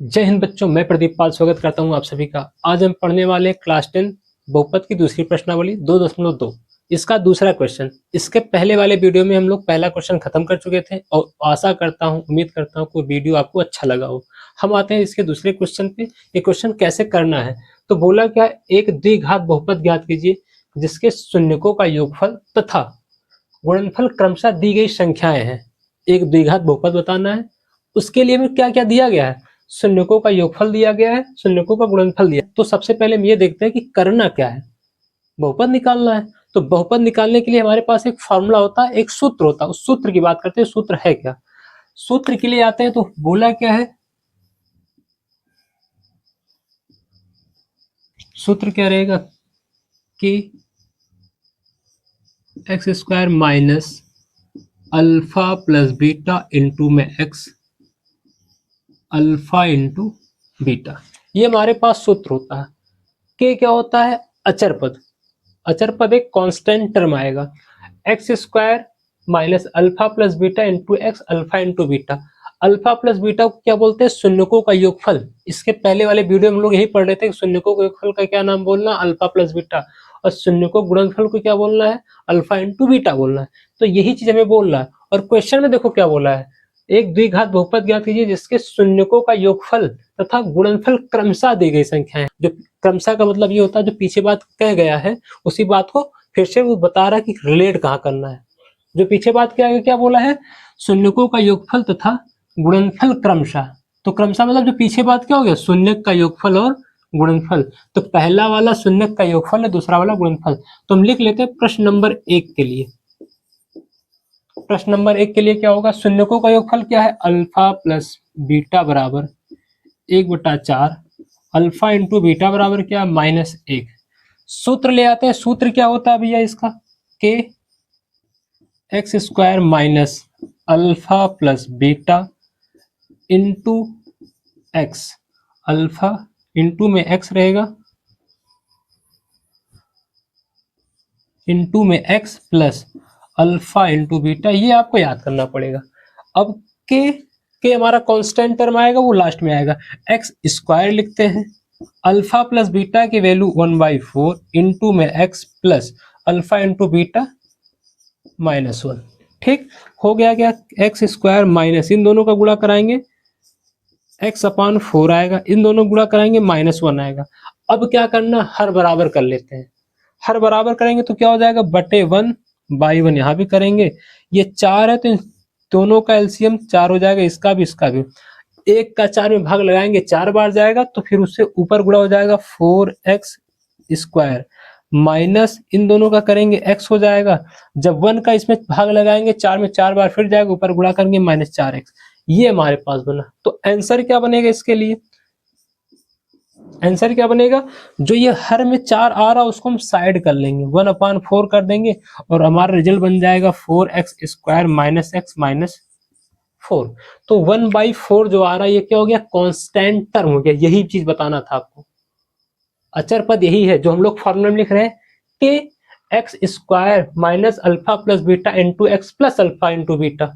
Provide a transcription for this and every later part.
जय हिंद बच्चों, मैं प्रदीप पाल स्वागत करता हूं आप सभी का। आज हम पढ़ने वाले क्लास 10 बहुपद की दूसरी प्रश्नावली 2.2। इसका दूसरा क्वेश्चन। इसके पहले वाले वीडियो में हम लोग पहला क्वेश्चन खत्म कर चुके थे और आशा करता हूं, उम्मीद करता हूं कि वीडियो आपको अच्छा लगा हो। हम आते हैं इसके दूसरे क्वेश्चन पे। ये क्वेश्चन कैसे करना है, तो बोला क्या, एक द्विघात बहुपद ज्ञात कीजिए जिसके शून्यकों का योगफल तथा गुणनफल क्रमशः दी गई संख्याएं हैं। एक द्विघात बहुपद बताना है, उसके लिए हमें क्या क्या दिया गया है, शून्यकों का योगफल दिया गया है, शून्यकों का गुणनफल दिया है। तो सबसे पहले हम ये देखते हैं कि करना क्या है, बहुपद निकालना है। तो बहुपद निकालने के लिए हमारे पास एक फॉर्मूला होता है, एक सूत्र होता है। उस सूत्र की बात करते हैं, सूत्र है क्या। सूत्र के लिए आते हैं तो बोला क्या है, सूत्र क्या रहेगा कि x square minus alpha plus beta into में एक्स अल्फा इंटू बीटा, ये हमारे पास सूत्र होता है। के क्या होता है, अचर पद। अचर पद एक कांस्टेंट टर्म आएगा, x square minus alpha plus beta into X alpha into beta. Alpha plus beta को क्या बोलते हैं, शून्यकों का योगफल। इसके पहले वाले वीडियो में हम लोग यही पढ़ रहे थे कि शून्यकों के योगफल का क्या नाम बोलना, अल्फा प्लस बीटा, और शून्यकों गुणनफल को क्या बोलना है, अल्फा इंटू बीटा बोलना है। तो यही चीज हमें बोलना है। और क्वेश्चन में देखो क्या बोला है, एक द्विघात बहुपद ज्ञात कीजिए जिसके शून्यकों का योगफल तथा गुणनफल क्रमशः दी गई संख्याएं। जो क्रमशः का मतलब ये होता है, जो पीछे बात कह गया है उसी बात को फिर से वो बता रहा है कि रिलेट कहाँ करना है। जो पीछे बात क्या बोला है, शून्यकों का योगफल तथा गुणनफल क्रमशः। तो क्रमशः मतलब जो पीछे बात क्या हो गया, शून्य का योगफल और गुणनफल। तो पहला वाला शून्य का योगफल है, दूसरा वाला गुणनफल। तो हम लिख लेते हैं प्रश्न नंबर 1 के लिए। प्रश्न नंबर 1 के लिए क्या होगा, शून्यकों का योगफल क्या है, अल्फा प्लस बीटा बराबर 1/4, अल्फा इंटू बीटा बराबर क्या, -1। सूत्र ले आते हैं। सूत्र क्या होता है भैया इसका, के X square minus alpha plus beta into X, alpha into में एक्स रहेगा, इंटू में x plus alpha into beta. ये आपको याद करना पड़ेगा। अब के हमारा कांस्टेंट टर्म आएगा, वो लास्ट में आएगा। एक्स स्क्वायर लिखते हैं, अल्फा प्लस बीटा की वैल्यू 1/4 इंटू में x plus alpha into beta -1। ठीक हो गया क्या, एक्स स्क्वायर माइनस इन दोनों का गुणा कराएंगे x/4 आएगा, इन दोनों गुणा कराएंगे -1 आएगा। अब क्या करना, हर बराबर कर लेते हैं। हर बराबर करेंगे तो क्या हो जाएगा, बटे 1/1 यहाँ भी करेंगे। ये 4 है तो इन दोनों का एलसीएम 4 हो जाएगा, इसका भी इसका भी। 1 का 4 में भाग लगाएंगे 4 बार जाएगा, तो फिर उससे ऊपर गुणा हो जाएगा 4x स्क्वायर माइनस इन दोनों का करेंगे x हो जाएगा। जब 1 का इसमें भाग लगाएंगे 4 में 4 बार फिर जाएगा, ऊपर गुणा करेंगे -4x। ये हमारे पास बना। तो आंसर क्या बनेगा इसके लिए, आंसर क्या बनेगा, जो ये हर में 4 आ रहा है उसको हम साइड कर लेंगे, 1/4 कर देंगे और हमारा रिजल्ट बन जाएगा 4x square minus x minus 4। तो 1/4 जो आ रहा है ये क्या हो गया, कांस्टेंट टर्म हो गया। यही चीज बताना था आपको। अचर पद यही है जो हम लोग फॉर्मूला में लिख रहे हैं, के X square minus alpha plus beta into x plus alpha into beta.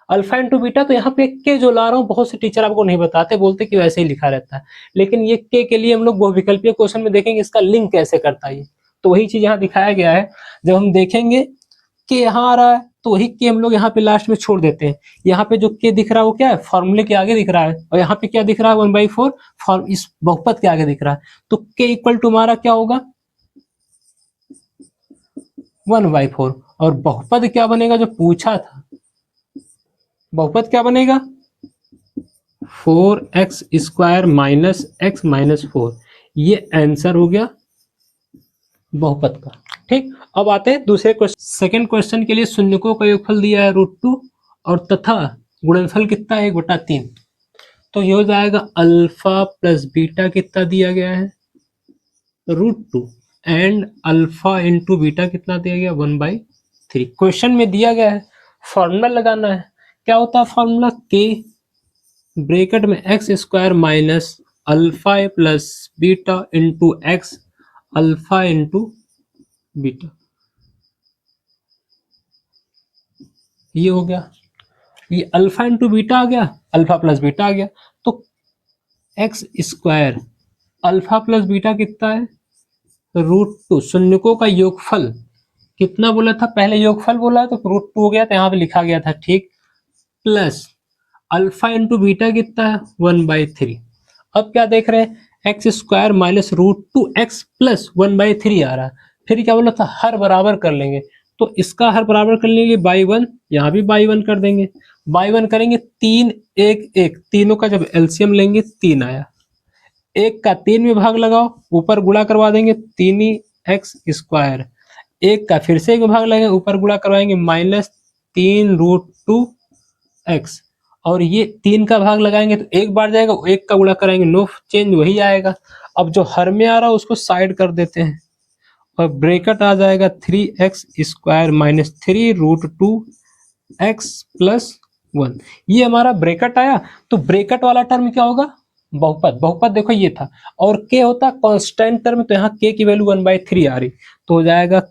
Alpha into beta, तो यहाँ पे के जो ला रहा हूँ, बहुत से टीचर आपको नहीं बताते, बोलते कि वैसे ही लिखा रहता है। लेकिन ये के लिए हम लोग बहुविकल्पीय क्वेश्चन में देखेंगे इसका लिंक कैसे करता है। तो वही चीज यहाँ दिखाया गया है। जब हम देखेंगे के यहाँ आ रहा है तो वही के हम लोग यहाँ पे लास्ट में छोड़ देते हैं। यहाँ पे जो के दिख रहा है वो क्या है, फॉर्मूले के आगे दिख रहा है, और यहाँ पे क्या दिख रहा है, 1/4 फॉर्म इस बहुपद के आगे दिख रहा है। तो के इक्वल टू हमारा क्या होगा, 1/4। और बहुपद क्या बनेगा जो पूछा था, बहुपद क्या बनेगा, 4x square minus x minus 4। ये आंसर हो गया बहुपद का। ठीक, अब आते हैं दूसरे क्वेश्चन। सेकंड क्वेश्चन के लिए शून्यकों का योगफल दिया है √2 और तथा गुणनफल कितना है, 1/3। तो ये हो जाएगा अल्फा प्लस बीटा कितना दिया गया है, √2 एंड अल्फा इंटू बीटा कितना दिया गया, 1/3। क्वेश्चन में दिया गया है, फॉर्मूला लगाना है। क्या होता है फॉर्मूला, के ब्रैकेट में x square minus alpha plus beta into X alpha into beta. ये हो गया, ये अल्फा इंटू बीटा आ गया, अल्फा प्लस बीटा आ गया। तो x square alpha plus beta कितना है √2, शून्यकों का योगफल कितना बोला था, पहले योगफल बोला तो √2 हो गया था, यहाँ पे लिखा गया था ठीक, प्लस अल्फा इंटू बीटा कितना है 1/3। अब क्या देख रहे हैं, X square minus √2x plus 1/3 आ रहा है, फिर क्या बोला था हर बराबर कर लेंगे, तो इसका हर बराबर कर लेंगे बाई 1, यहाँ भी बाई 1 कर देंगे, बाई 1 करेंगे 3 1 1, तीनों का जब एलसीएम लेंगे 3 आया, एक का 3 में भाग लगाओ, ऊपर गुणा करवा देंगे 3 ही एक्स स्क्वायर, एक का फिर से एक भाग लगाएंगे, ऊपर गुणा करवाएंगे -3√2x, और ये 3 का भाग लगाएंगे तो एक बार जाएगा, एक का गुणा कराएंगे नो चेंज वही आएगा। अब जो हर में आ रहा है उसको साइड कर देते हैं और ब्रैकेट आ जाएगा 3x square minus 3√2x plus 1, ये हमारा ब्रैकेट आया। तो ब्रैकेट वाला टर्म क्या होगा, बहुपद, बहुपद देखो ये था, और k होता कांस्टेंट टर्म, तो यहाँ k की वैल्यू 1/3 आ रही, तो हो जाएगा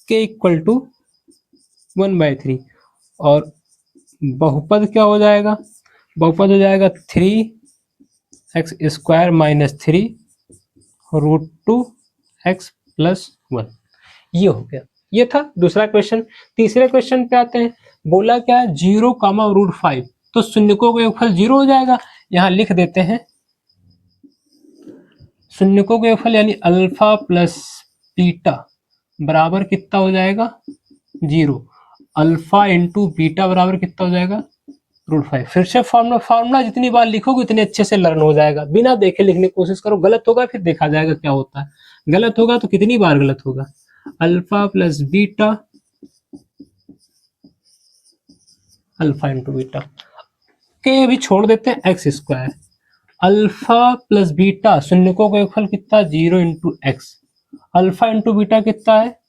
k इक्वल टू 1/3, और बहुपद क्या हो जाएगा, बहुपद हो जाएगा 3x square minus 3√2x plus 1, ये हो गया, ये था दूसरा क्वेश्चन। तीसरे क्वेश्चन पे आते हैं, बोला क्या है 0, √5, तो शून्यकों का योगफल 0 हो जाएगा, यहाँ लिख देते हैं शून्यकों का योगफल यानी अल्फा प्लस बीटा बराबर कितना हो जाएगा 0, अल्फा इंटू बीटा बराबर कितना हो जाएगा √5। फिर से फॉर्मूला जितनी बार लिखोगे उतने अच्छे से लर्न हो जाएगा, बिना देखे लिखने की कोशिश करो, गलत होगा फिर देखा जाएगा क्या होता है, गलत होगा तो कितनी बार गलत होगा, alpha plus beta alpha into beta के भी छोड़ देते हैं X square, alpha plus beta शून्यकों का योगफल कितना 0 into X, alpha into beta कितना है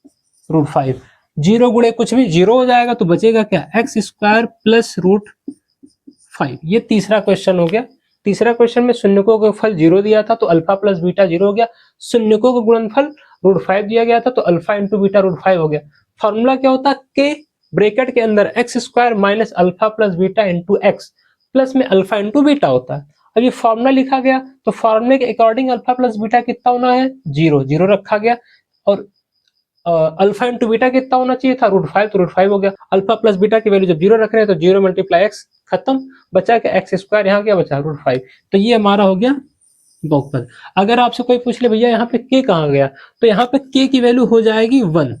√5, 0 गुणे कुछ भी 0 हो जाएगा, तो बचेगा क्या एक्स स्क्वायर प्लस √5। ये तीसरा क्वेश्चन हो गया। तीसरा क्वेश्चन में शून्यकों का योगफल 0 दिया था तो अल्फा प्लस बीटा 0 हो गया, शून्यकों का गुणनफल √5 दिया गया था तो अल्फा इंटू बीटा √5 हो गया। फॉर्मूला क्या होता है, के ब्रैकेट के अंदर x square minus alpha plus beta into x plus में अल्फा इंटू बीटा होता है। अब ये फॉर्मूला लिखा गया तो फॉर्मूले के अकॉर्डिंग अल्फा प्लस बीटा कितना होना है 0, 0 रखा गया, और अल्फा इंटू बीटा कितना होना चाहिए था √5, तो √5 हो गया। अल्फा प्लस बीटा की वैल्यू जब 0 रख रहे हैं तो 0 मल्टीप्लाई एक्स, खत्म, बचा के एक्स स्क्वायर, यहाँ क्या बचा √5, तो ये हमारा हो गया बहुपद। अगर आपसे कोई पूछ ले भैया यहाँ पे k कहाँ गया, तो यहाँ पे k की वैल्यू हो जाएगी 1।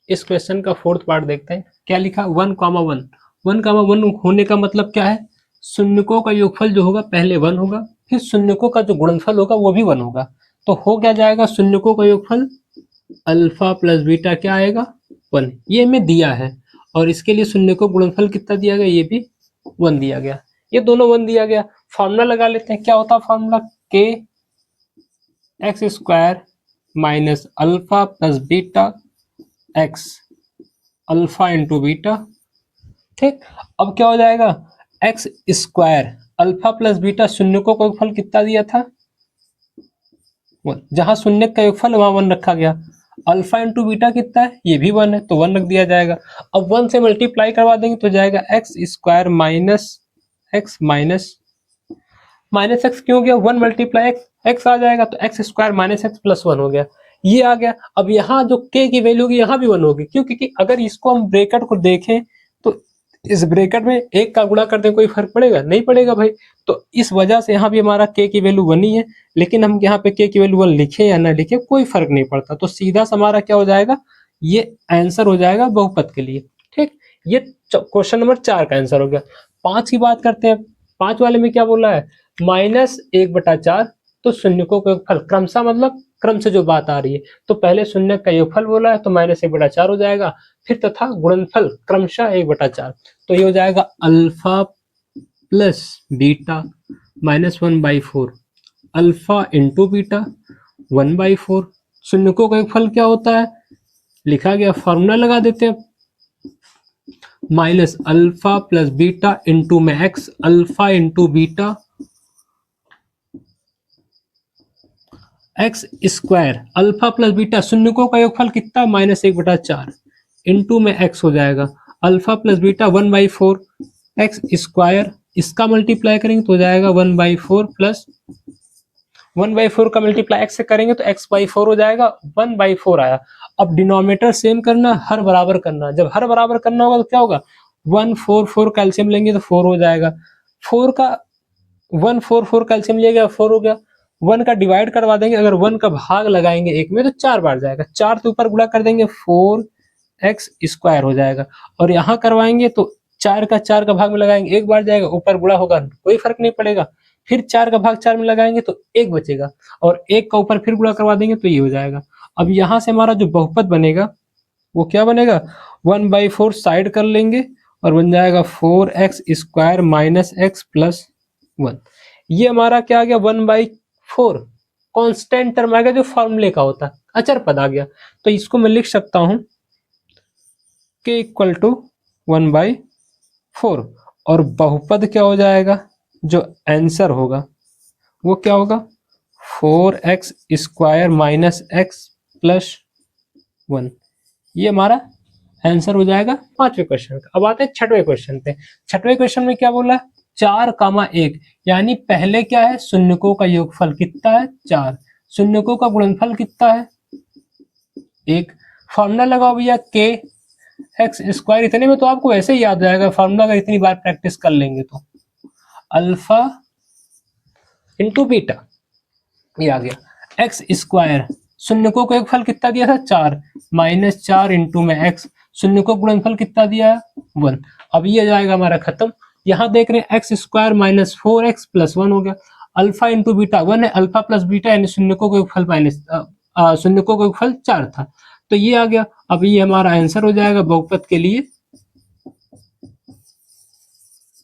इस क्वेश्चन का फोर्थ पार्ट देखते हैं, क्या लिखा 1,1, 1,1 होने का मतलब क्या है, शून्यकों का योगफल जो होगा पहले 1 होगा, फिर शून्यकों का जो गुणनफल होगा वो भी 1 होगा, तो हो क्या जाएगा शून्यकों का योगफल अल्फा प्लस बीटा क्या आएगा 1, ये हमें दिया है, और इसके लिए शून्यकों गुणनफल कितना दिया गया, ये भी 1 दिया गया, ये दोनों 1 दिया गया। फॉर्मूला लगा लेते हैं, क्या होता है formula, K X square minus alpha plus beta X alpha into beta, ठीक। अब क्या हो जाएगा X square alpha plus beta, शून्यकों का योगफल कितना दिया था 1, जहां शून्य का योगफल वहां 1 रखा गया, अल्फा इंटू बीटा कितना है, ये भी 1 है तो 1 रख दिया जाएगा। अब 1 से मल्टीप्लाई करवा देंगे तो जाएगा X square minus x minus x, क्यों गया 1 मल्टीप्लाई एक्स आ जाएगा, तो x square minus x plus 1 हो गया, ये आ गया। अब यहाँ जो k की वैल्यू होगी यहाँ भी 1 होगी, क्यों, क्योंकि अगर इसको हम ब्रैकेट को देखें तो इस ब्रैकेट में एक का गुणा कर दें कोई फर्क पड़ेगा, नहीं पड़ेगा भाई, तो इस वजह से यहाँ भी हमारा k की वैल्यू 1 ही है, लेकिन हम यहाँ पे k की वैल्यू 1 लिखे या ना लिखे कोई फर्क नहीं पड़ता, तो सीधा सा हमारा क्या हो जाएगा, ये आंसर हो जाएगा बहुपद के लिए, ठीक। ये क्वेश्चन नंबर 4 का आंसर हो गया। 5 की बात करते हैं, 5 वाले में क्या बोला है, -1/4, तो शून्यकों का योगफल क्रमशः, मतलब क्रम से जो बात आ रही है, तो पहले शून्य का योगफल बोला है तो -1/4 हो जाएगा, फिर तथा गुणनफल क्रमशः 1/4, तो ये हो जाएगा alpha plus beta -1/4 alpha into beta 1/4, शून्यकों का योगफल क्या होता है, लिखा गया, फॉर्मूला लगा देते हैं, minus alpha plus beta into में X alpha into beta X square alpha plus beta, शून्यकों का योगफल कितना -1/4 इंटू में एक्स हो जाएगा, alpha plus beta 1/4 X square इसका मल्टीप्लाई करेंगे तो हो जाएगा 1/4 प्लस 1/4 का मल्टीप्लाई x से करेंगे तो x/4 हो जाएगा, 1/4 आया। अब डिनोमिनेटर सेम करना, हर बराबर करना। जब हर बराबर करना होगा तो क्या होगा, 1 4 4 कैल्शियम लेंगे तो 4 हो जाएगा। 4 का 1 4 4 कैल्शियम लिया 4 हो गया। 1 का डिवाइड करवा देंगे, अगर 1 का भाग लगाएंगे एक में तो 4 बार जाएगा। 4 के ऊपर गुणा कर देंगे 4x² हो जाएगा। और यहाँ करवाएंगे तो 4 का 4 का भाग में लगाएंगे, एक बार जाएगा, ऊपर गुणा होगा कोई फर्क नहीं पड़ेगा। फिर 4 का भाग 4 में लगाएंगे तो 1 बचेगा, और 1 का ऊपर फिर गुणा करवा देंगे तो ये हो जाएगा। अब यहाँ से हमारा जो बहुपद बनेगा वो क्या बनेगा, 1/4 साइड कर लेंगे और बन जाएगा 4x² माइनस x प्लस 1। ये हमारा क्या आ गया, 1/4 कांस्टेंट टर्म आ गया जो फॉर्मूले का होता है, अचर पद आ गया। तो इसको मैं लिख सकता हूं k इक्वल टू 1/4, और बहुपद क्या हो जाएगा, जो आंसर होगा वो क्या होगा, 4x² माइनस x प्लस 1। ये हमारा आंसर हो जाएगा 5वें क्वेश्चन का। अब आते हैं 6वें क्वेश्चन पे। 6वें क्वेश्चन में क्या बोला, 4,1, यानी पहले क्या है, शून्यकों का योगफल कितना है 4, शून्यकों का गुणनफल कितना है 1। फॉर्मूला लगाओ भैया k(x²), इतने में तो आपको ऐसे ही याद जाएगा फॉर्मूला, अगर इतनी बार प्रैक्टिस कर लेंगे तो। अल्फा इंटू बीटा, ये आ गया x², शून्यकों का योगफल कितना दिया था 4, माइनस 4 इंटू में x, शून्यकों का गुणनफल कितना दिया है 1। अब ये जाएगा हमारा खत्म। यहाँ देख रहे हैं x² माइनस 4x प्लस 1 हो गया। अल्फा इंटू बीटा 1 है, अल्फा प्लस बीटा यानी शून्यकों का योगफल शून्यकों का योगफल 4 था, तो ये आ गया। अब ये हमारा आंसर हो जाएगा बहुपद के लिए।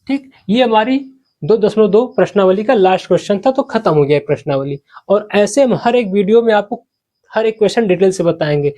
ठीक, ये हमारी 2.2 प्रश्नावली का लास्ट क्वेश्चन था, तो खत्म हो गया प्रश्नावली। और ऐसे हम हर एक वीडियो में आपको हर एक क्वेश्चन डिटेल से बताएंगे।